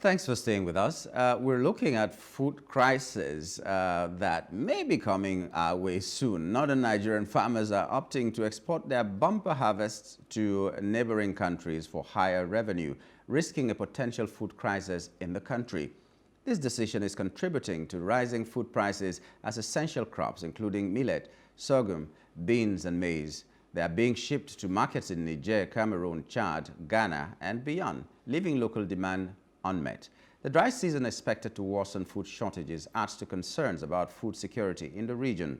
Thanks for staying with us. We're looking at food crisis that may be coming our way soon. Northern Nigerian farmers are opting to export their bumper harvests to neighboring countries for higher revenue, risking a potential food crisis in the country. This decision is contributing to rising food prices as essential crops, including millet, sorghum, beans, and maize. They are being shipped to markets in Niger, Cameroon, Chad, Ghana, and beyond, leaving local demand unmet. The dry season expected to worsen food shortages adds to concerns about food security in the region.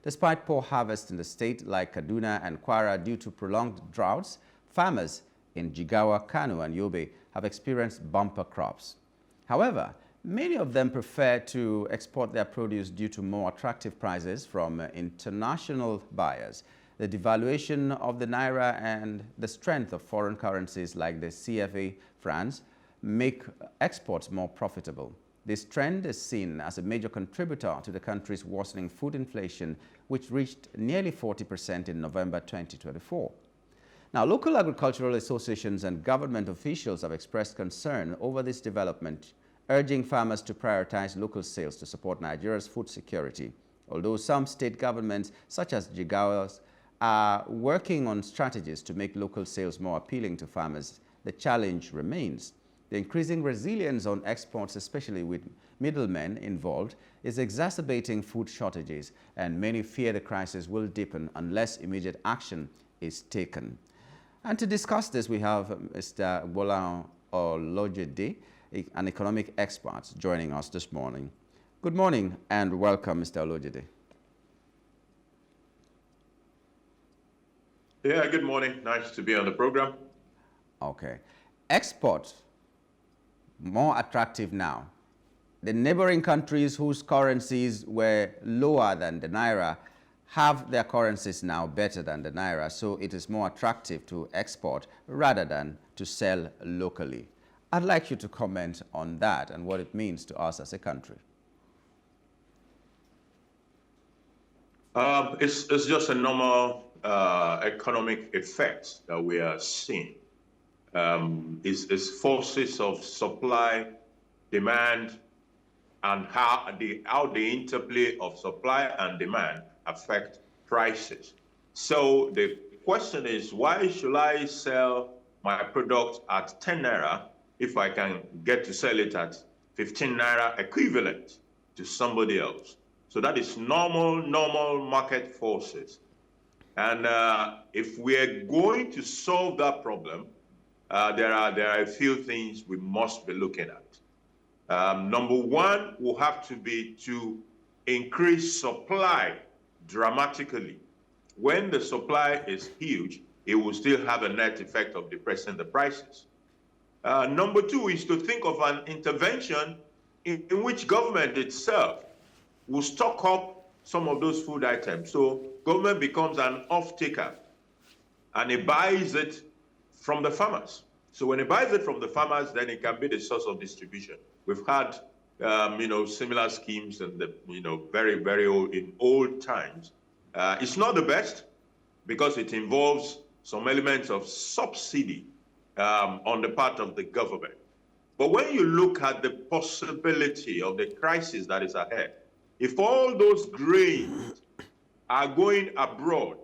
Despite poor harvests in the state like Kaduna and Kwara due to prolonged droughts, farmers in Jigawa, Kano, and Yobe have experienced bumper crops. However, many of them prefer to export their produce due to more attractive prices from international buyers. The devaluation of the naira and the strength of foreign currencies like the CFA francs make exports more profitable. This trend is seen as a major contributor to the country's worsening food inflation, which reached nearly 40% in November 2024. Now, local agricultural associations and government officials have expressed concern over this development, urging farmers to prioritize local sales to support Nigeria's food security. Although some state governments, such as Jigawa's, are working on strategies to make local sales more appealing to farmers, the challenge remains. The increasing resilience on exports, especially with middlemen involved, is exacerbating food shortages, and many fear the crisis will deepen unless immediate action is taken. And to discuss this, we have Mr. Gbolahan Olojede, an economic expert, joining us this morning. Good morning and welcome, Mr. Olojede. Yeah, good morning. Nice to be on the program. Okay. Export more attractive now. The neighboring countries whose currencies were lower than the naira have their currencies now better than the naira, so it is more attractive to export rather than to sell locally. I'd like you to comment on that and what it means to us as a country. It's just a normal economic effect that we are seeing. Is forces of supply, demand, and how the interplay of supply and demand affect prices. So the question is, why should I sell my product at 10 naira if I can get to sell it at 15 naira equivalent to somebody else? So that is normal market forces. And if we're going to solve that problem, there are a few things we must be looking at. Number one will have to be to increase supply dramatically. When the supply is huge, it will still have a net effect of depressing the prices. Number two is to think of an intervention in which government itself will stock up some of those food items. So government becomes an off-taker and it buys it from the farmers. So when it buys it from the farmers, then it can be the source of distribution. We've had, similar schemes and very old in old times. It's not the best because it involves some elements of subsidy on the part of the government. But when you look at the possibility of the crisis that is ahead, if all those grains are going abroad,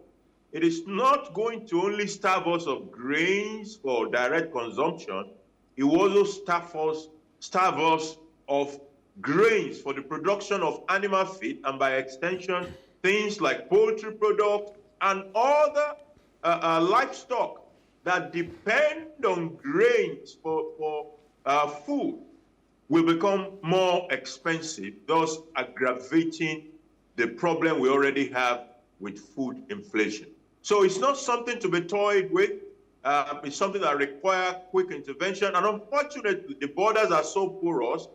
it is not going to only starve us of grains for direct consumption, it will also starve us of grains for the production of animal feed, and by extension, things like poultry products and other livestock that depend on grains for food will become more expensive, thus aggravating the problem we already have with food inflation. So it's not something to be toyed with. It's something that requires quick intervention. And unfortunately, the borders are so porous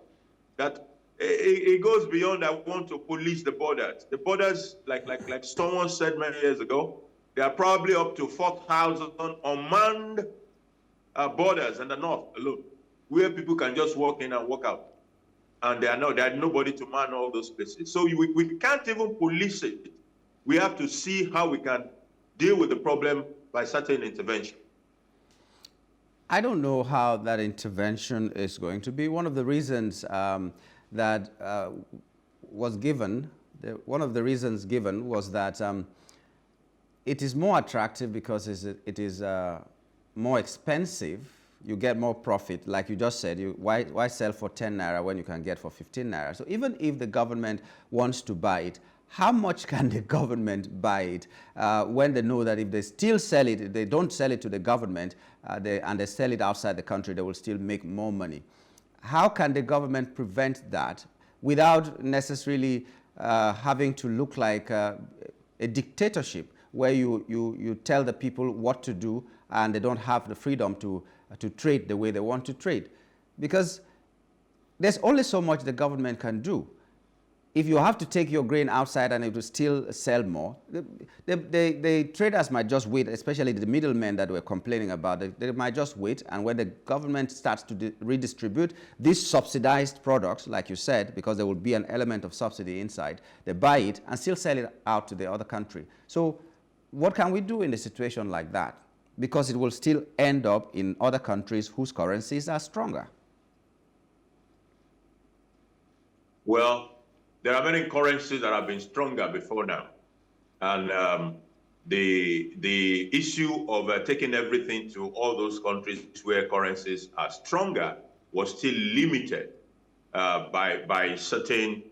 that it goes beyond I want to police the borders. The borders, like someone said many years ago, there are probably up to 4,000 unmanned borders in the north alone, where people can just walk in and walk out. And there are nobody to man all those places. So we can't even police it. We have to see how we can deal with the problem by certain intervention. I don't know how that intervention is going to be. One of the reasons that was given, one of the reasons given was that it is more attractive because it is more expensive. You get more profit, like you just said. Why sell for 10 naira when you can get for 15 naira? So even if the government wants to buy it, how much can the government buy it when they know that if they still sell it, if they don't sell it to the government and they sell it outside the country, they will still make more money? How can the government prevent that without necessarily having to look like a dictatorship where you tell the people what to do and they don't have the freedom to trade the way they want to trade? Because there's only so much the government can do. If you have to take your grain outside and it will still sell more, the traders might just wait, especially the middlemen that we're complaining about. They might just wait, and when the government starts to redistribute these subsidized products, like you said, because there will be an element of subsidy inside, they buy it and still sell it out to the other country. So what can we do in a situation like that? Because it will still end up in other countries whose currencies are stronger. Well, there are many currencies that have been stronger before now. And the issue of taking everything to all those countries where currencies are stronger was still limited by certain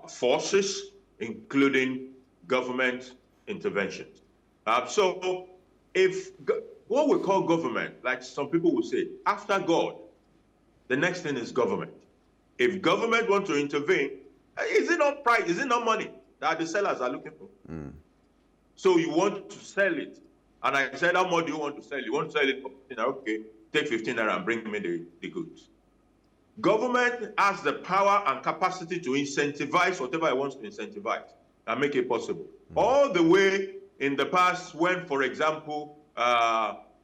forces, including government interventions. So if what we call government, like some people will say, after God, the next thing is government. If government want to intervene, is it not price? Is it not money that the sellers are looking for? Mm. So you want to sell it. And I said, how much do you want to sell? You want to sell it for 15 naira? Okay, take 15 naira and bring me the goods. Government has the power and capacity to incentivize whatever it wants to incentivize and make it possible. Mm. All the way in the past when, for example,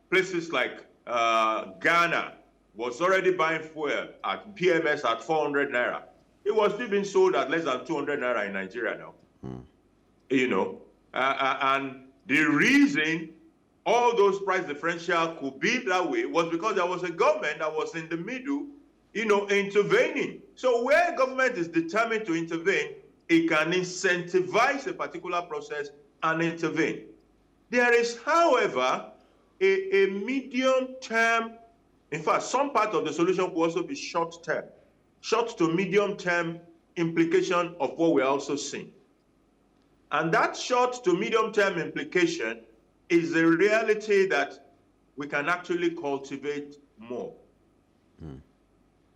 places like Ghana was already buying fuel at PMS at 400 naira. It was still being sold at less than 200 naira in Nigeria now. Mm. You know, and the reason all those price differential could be that way was because there was a government that was in the middle, you know, intervening. So where government is determined to intervene, it can incentivize a particular process and intervene. There is, however, a medium-term. In fact, some part of the solution could also be short-term, short to medium-term implication of what we're also seeing. And that short to medium-term implication is the reality that we can actually cultivate more. Mm.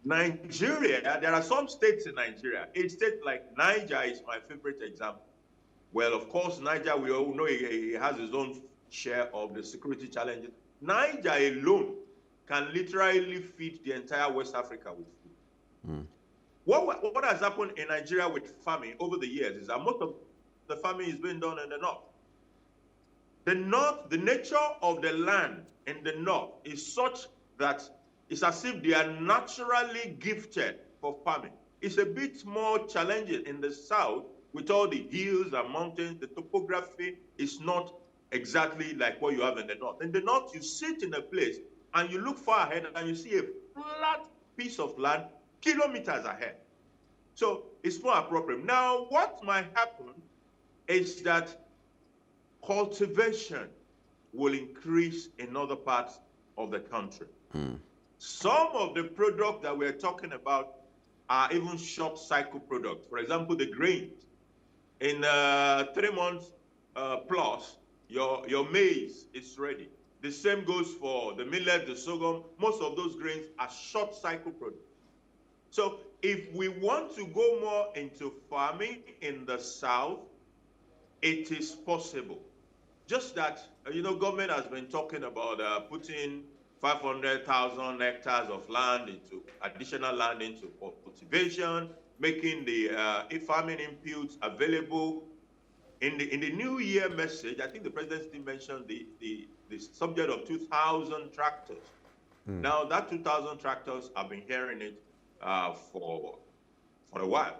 Nigeria, there are some states in Nigeria. A state like Niger is my favorite example. Well, of course, Niger, we all know it has its own share of the security challenges. Niger alone can literally feed the entire West Africa with food. Mm. What has happened in Nigeria with farming over the years is that most of the farming is being done in the north. The nature of the land in the north is such that it's as if they are naturally gifted for farming. It's a bit more challenging in the south with all the hills and mountains. The topography is not exactly like what you have in the north. In the north, you sit in a place and you look far ahead and you see a flat piece of land kilometers ahead. So it's more appropriate. Now, what might happen is that cultivation will increase in other parts of the country. Mm. Some of the products that we're talking about are even short cycle products. For example, the grains. In 3 months plus, your maize is ready. The same goes for the millet, the sorghum. Most of those grains are short cycle products. So if we want to go more into farming in the south, it is possible. Just that, you know, government has been talking about putting 500,000 hectares of land into additional land into cultivation, making the farming inputs available. In the New Year message, I think the president still mentioned the subject of 2,000 tractors. Mm. Now that 2,000 tractors, I've been hearing it for a while.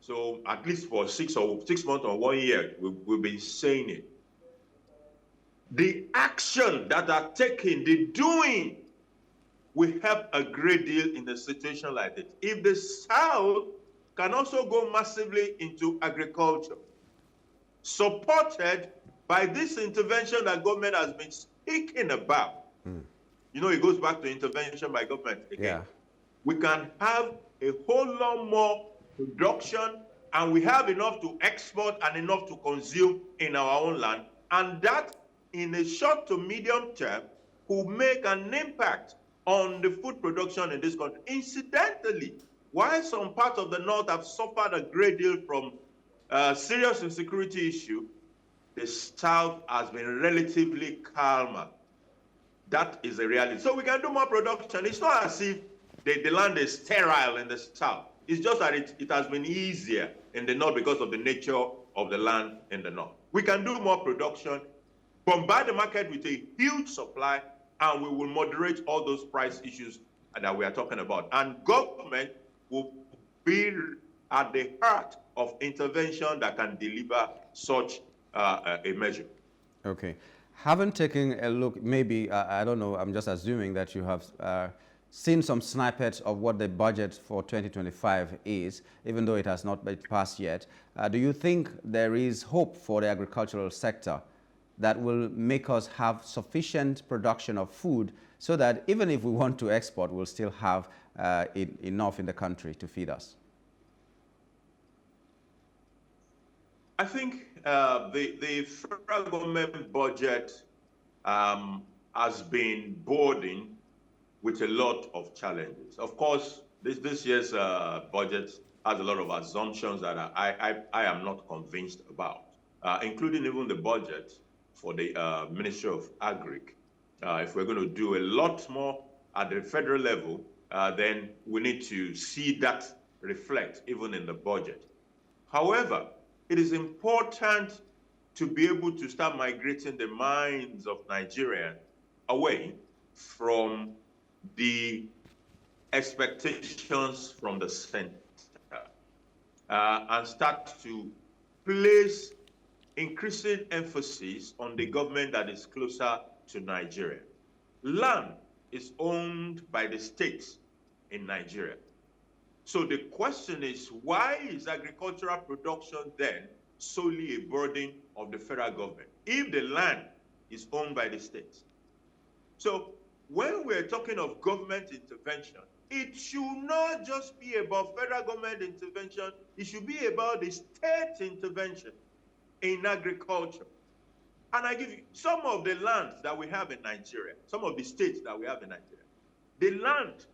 So at least for 6 months or 1 year, we've been saying it. the action that are taken, the doing, will help a great deal in a situation like this. If the South can also go massively into agriculture, supported by this intervention that government has been speaking about, it goes back to intervention by government again. Yeah. We can have a whole lot more production, and we have enough to export and enough to consume in our own land. And that, in a short to medium term, will make an impact on the food production in this country. Incidentally, while some parts of the North have suffered a great deal from serious insecurity issue, the South has been relatively calmer. That is a reality. So we can do more production. It's not as if the land is sterile in the South. It's just that it has been easier in the North because of the nature of the land in the North. We can do more production, bombard the market with a huge supply, and we will moderate all those price issues that we are talking about. And government will be at the heart of intervention that can deliver such a measure. Okay. Haven't taken a look, maybe, I don't know, I'm just assuming that you have seen some snippets of what the budget for 2025 is, even though it has not been passed yet. Do you think there is hope for the agricultural sector that will make us have sufficient production of food so that even if we want to export, we'll still have enough in the country to feed us? I think the federal government budget has been burdened with a lot of challenges. Of course, this year's budget has a lot of assumptions that I am not convinced about, including even the budget for the Ministry of Agric. If we're going to do a lot more at the federal level, then we need to see that reflect even in the budget. However, it is important to be able to start migrating the minds of Nigerians away from the expectations from the center and start to place increasing emphasis on the government that is closer to Nigeria. Land is owned by the states in Nigeria. So the question is, why is agricultural production then solely a burden of the federal government if the land is owned by the states? So when we're talking of government intervention, it should not just be about federal government intervention, it should be about the state intervention in agriculture. And I give you some of the lands that we have in Nigeria, some of the states that we have in Nigeria. The land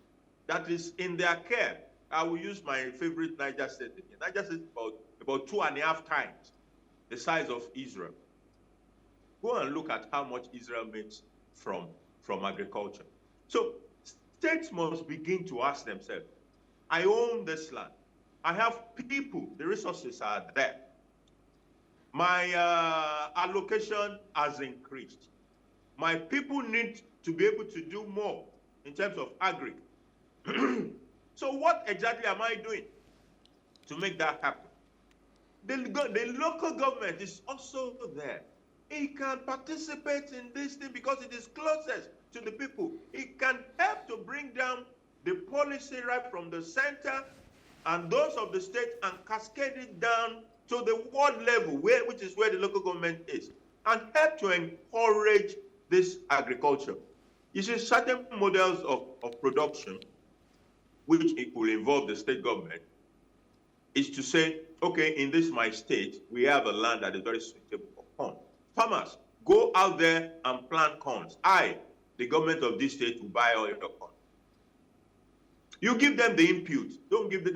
that is in their care, I will use my favorite Niger State again. Niger State is about 2.5 times the size of Israel. Go and look at how much Israel makes from agriculture. So states must begin to ask themselves, I own this land. I have people, the resources are there. My allocation has increased. My people need to be able to do more in terms of agri. So what exactly am I doing to make that happen? The local government is also there. It can participate in this thing because it is closest to the people. It can help to bring down the policy right from the center and those of the state and cascade it down to the ward level, which is where the local government is, and help to encourage this agriculture. You see, certain models of production, which it will involve the state government, is to say, okay, in this my state, we have a land that is very suitable for corn. Farmers, go out there and plant corns. The government of this state, will buy all your corn. You give them the input. Don't give the,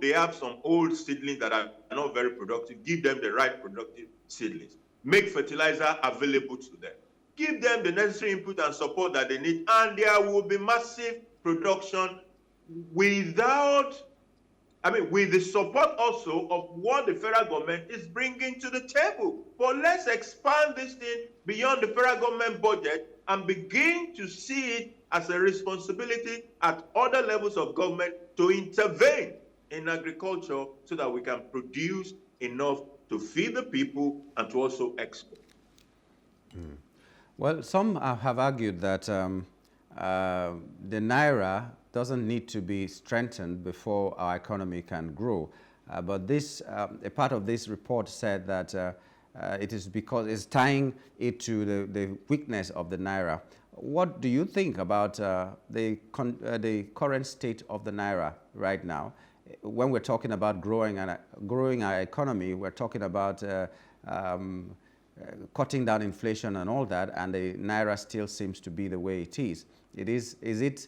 they have some old seedlings that are not very productive. Give them the right productive seedlings. Make fertilizer available to them. Give them the necessary input and support that they need, and there will be massive production with the support also of what the federal government is bringing to the table. But let's expand this thing beyond the federal government budget and begin to see it as a responsibility at other levels of government to intervene in agriculture so that we can produce enough to feed the people and to also export. Well, some have argued that the naira doesn't need to be strengthened before our economy can grow. But this, a part of this report said that it is because it's tying it to the weakness of the naira. What do you think about the current state of the naira right now? When we're talking about growing our economy, we're talking about cutting down inflation and all that, and the naira still seems to be the way it is. Is it,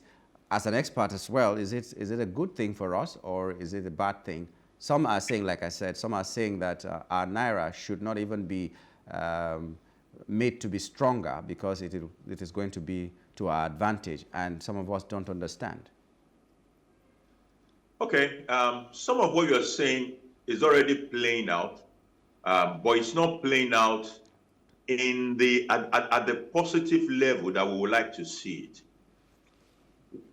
as an expert as well, is it a good thing for us, or is it a bad thing? Some are saying, like I said, some are saying that our naira should not even be made to be stronger because it is going to be to our advantage, and some of us don't understand. Okay, some of what you're saying is already playing out, but it's not playing out in at the positive level that we would like to see it.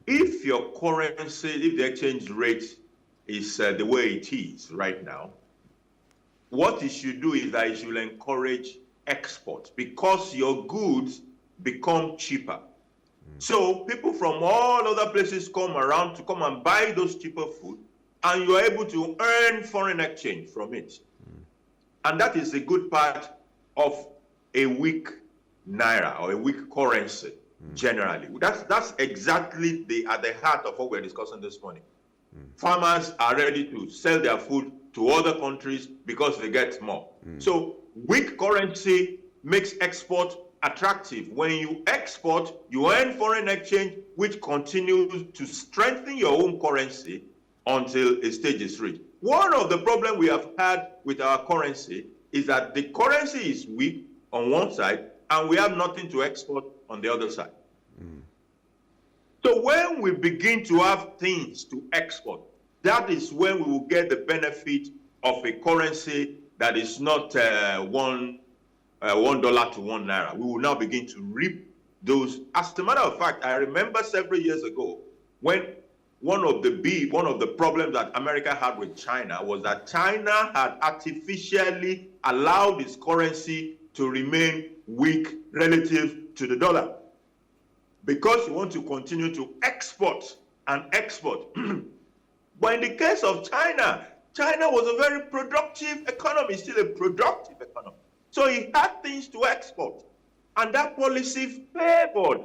If your currency, if the exchange rate is the way it is right now, what it should do is that it should encourage export because your goods become cheaper. So people from all other places come around to come and buy those cheaper food, and you're able to earn foreign exchange from it. And that is a good part of a weak naira or a weak currency generally. That's exactly at the heart of what we're discussing this morning. Farmers are ready to sell their food to other countries because they get more. So weak currency makes export attractive. When you export, you earn foreign exchange, which continues to strengthen your own currency until a stage is reached. One of the problems we have had with our currency is that the currency is weak on one side, and we have nothing to export on the other side. So when we begin to have things to export, that is when we will get the benefit of a currency that is not $1 to 1 naira. We will now begin to reap those. As a matter of fact, I remember several years ago when one of the problems that America had with China was that China had artificially allowed its currency to remain weak relative to the dollar because you want to continue to export and export. But in the case of China, China was a very productive economy, still a productive economy. So he had things to export. And that policy favored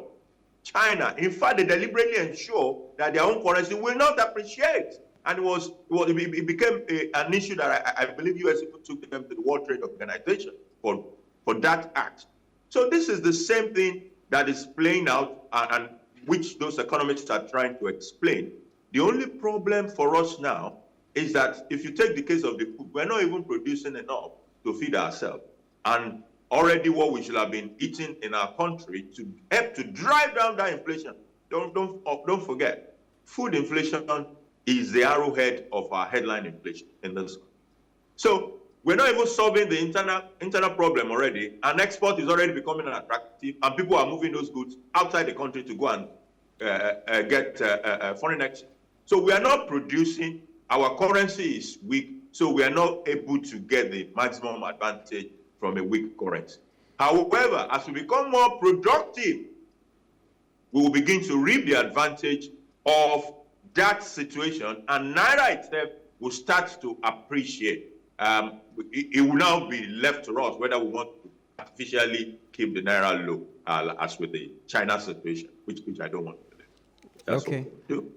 China. In fact, they deliberately ensure that their own currency will not appreciate. And it became an issue that I believe US people took them to the World Trade Organization for that act. So this is the same thing that is playing out and which those economists are trying to explain. The only problem for us now is that if you take the case of the food, we're not even producing enough to feed ourselves. And already what we should have been eating in our country to help to drive down that inflation. Don't forget, food inflation is the arrowhead of our headline inflation in this country. So we're not even solving the internal problem already, and export is already becoming attractive, and people are moving those goods outside the country to go and get foreign exchange. So we are not producing, our currency is weak, so we are not able to get the maximum advantage from a weak currency. However, as we become more productive, we will begin to reap the advantage of that situation, and naira itself will start to appreciate. It will now be left to us whether we want to artificially keep the naira low, as with the China situation, which I don't want to do. That's okay. What we'll do.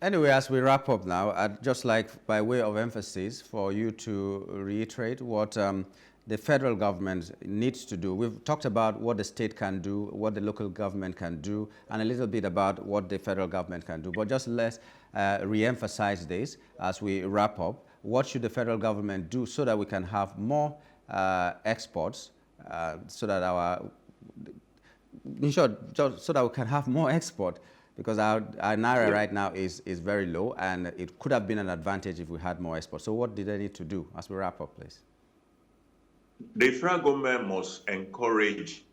Anyway, as we wrap up now, I'd just like, by way of emphasis, for you to reiterate what the federal government needs to do. We've talked about what the state can do, what the local government can do, and a little bit about what the federal government can do. But just let's re-emphasize this as we wrap up. What should the federal government do so that we can have more exports, so that in short, so that we can have more export, because our naira right now is very low, and it could have been an advantage if we had more export. So what do they need to do as we wrap up, please? The federal government must encourage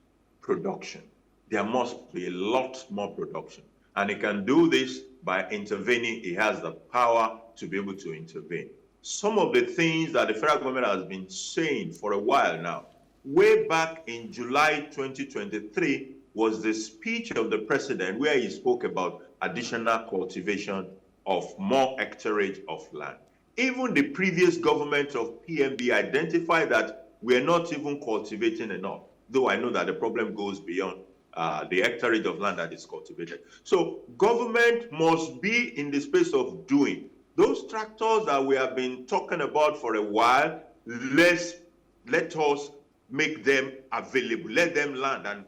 production. There must be a lot more production. And it can do this by intervening. It has the power to be able to intervene. Some of the things that the federal government has been saying for a while now way back in July 2023 was the speech of the president where he spoke about additional cultivation of more hectareage of land. Even the previous government of PMB identified that we're not even cultivating enough, though I know that the problem goes beyond the hectareage of land that is cultivated. So government must be in the space of doing. Those tractors that we have been talking about for a while, let us make them available, let them land, and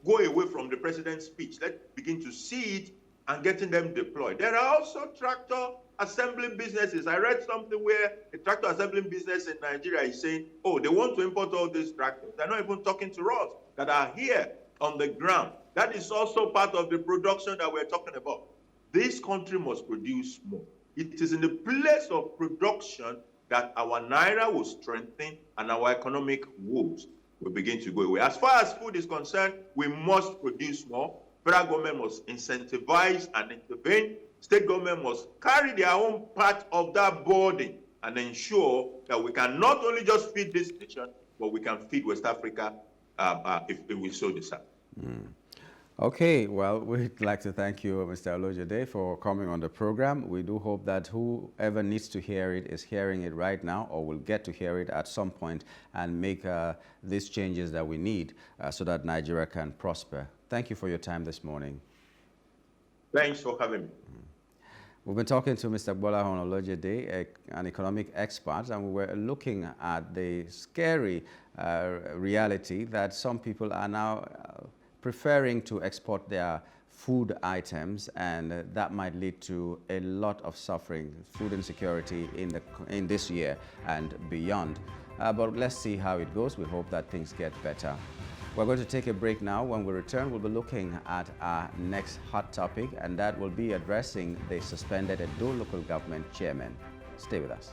go away from the president's speech. Let's begin to see it and getting them deployed. There are also tractor assembling businesses. I read something where a tractor assembling business in Nigeria is saying, oh, they want to import all these tractors. They're not even talking to us that are here on the ground. That is also part of the production that we're talking about. This country must produce more. It is in the place of production that our naira will strengthen and our economic woes will begin to go away. As far as food is concerned, we must produce more. Federal government must incentivize and intervene. State government must carry their own part of that burden and ensure that we can not only just feed this nation, but we can feed West Africa if we so decide. Okay, well, we'd like to thank you, Mr. Olojede, for coming on the program. We do hope that whoever needs to hear it is hearing it right now or will get to hear it at some point and make these changes that we need so that Nigeria can prosper. Thank you for your time this morning. Thanks for having me. We've been talking to Mr. Gbolahan Olojede, an economic expert, and we were looking at the scary reality that some people are now preferring to export their food items, and that might lead to a lot of suffering, food insecurity in this year and beyond. But let's see how it goes. We hope that things get better. We're going to take a break now. When we return, we'll be looking at our next hot topic, and that will be addressing the suspended Edo local government chairman. Stay with us.